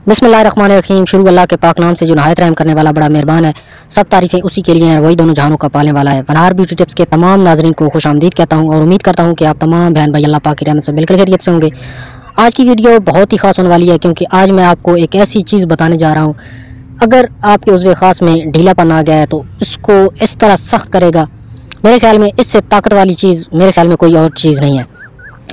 बिस्मिल्लाहिर्रहमानिर्रहीम। शुरू अल्लाह के पाक नाम से जो नहायत रहम करने वाला बड़ा मेहरबान है। सब तारीफ़ें उसी के लिए हैं, वही दोनों जहानों का पालने वाला है। वनहार ब्यूटी टिप्स के तमाम नाजरीन को खुशामदीद कहता हूँ और उम्मीद करता हूँ कि आप तमाम बहन भाई अल्लाह पाक की रहमत से बिल्कुल खैरियत से होंगे। आज की वीडियो बहुत ही ख़ास होने वाली है, क्योंकि आज मैं आपको एक ऐसी चीज़ बताने जा रहा हूँ, अगर आपके उज़्व ख़ास में ढीलापन आ गया है तो इसको इस तरह सख्त करेगा। मेरे ख्याल में इससे ताकत वाली चीज़ मेरे ख्याल में कोई और चीज़ नहीं है।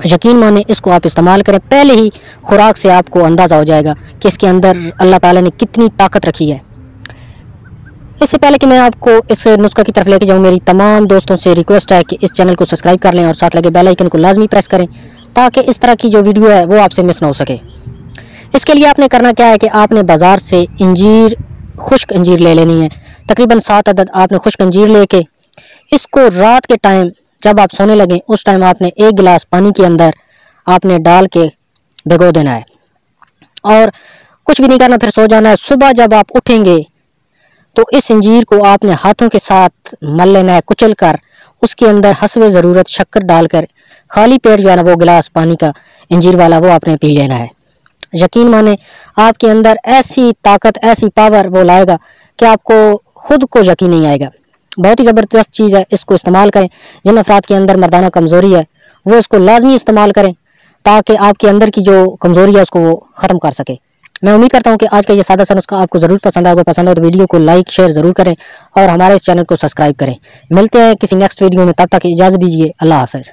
यकीन माने इसको आप इस्तेमाल करें, पहले ही खुराक से आपको अंदाज़ा हो जाएगा कि इसके अंदर अल्लाह ताला ने कितनी ताकत रखी है। इससे पहले कि मैं आपको इस नुस्खे की तरफ लेके जाऊँ, मेरी तमाम दोस्तों से रिक्वेस्ट है कि इस चैनल को सब्सक्राइब कर लें और साथ लगे बेल आइकन को लाजमी प्रेस करें, ताकि इस तरह की जो वीडियो है वो आपसे मिस ना हो सके। इसके लिए आपने करना क्या है कि आपने बाज़ार से इंजीर, खुश्क अंजीर ले लेनी है। तकरीबन 7 अदद आपने खुश्क अंजीर लेके इसको रात के टाइम जब आप सोने लगें उस टाइम आपने 1 गिलास पानी के अंदर आपने डाल के भिगो देना है और कुछ भी नहीं करना, फिर सो जाना है। सुबह जब आप उठेंगे तो इस अंजीर को आपने हाथों के साथ मल लेना है, कुचल कर उसके अंदर हस्बे ज़रूरत शक्कर डालकर खाली पेट जो है ना वो गिलास पानी का अंजीर वाला वो आपने पी लेना है। यकीन माने आपके अंदर ऐसी ताकत, ऐसी पावर वो लाएगा कि आपको खुद को यकीन नहीं आएगा। बहुत ही ज़बरदस्त चीज़ है, इसको इस्तेमाल करें। जिन अफराद के अंदर मर्दाना कमज़ोरी है वो इसको लाजमी इस्तेमाल करें, ताकि आपके अंदर की जो कमज़ोरी है उसको वो ख़त्म कर सके। मैं उम्मीद करता हूँ कि आज का ये सादा सा नुस्खा आपको ज़रूर पसंद आएगा। पसंद आए तो वीडियो को लाइक शेयर ज़रूर करें और हमारे इस चैनल को सब्सक्राइब करें। मिलते हैं किसी नेक्स्ट वीडियो में, तब तक इजाज़त दीजिए। अल्लाह हाफ़िज़।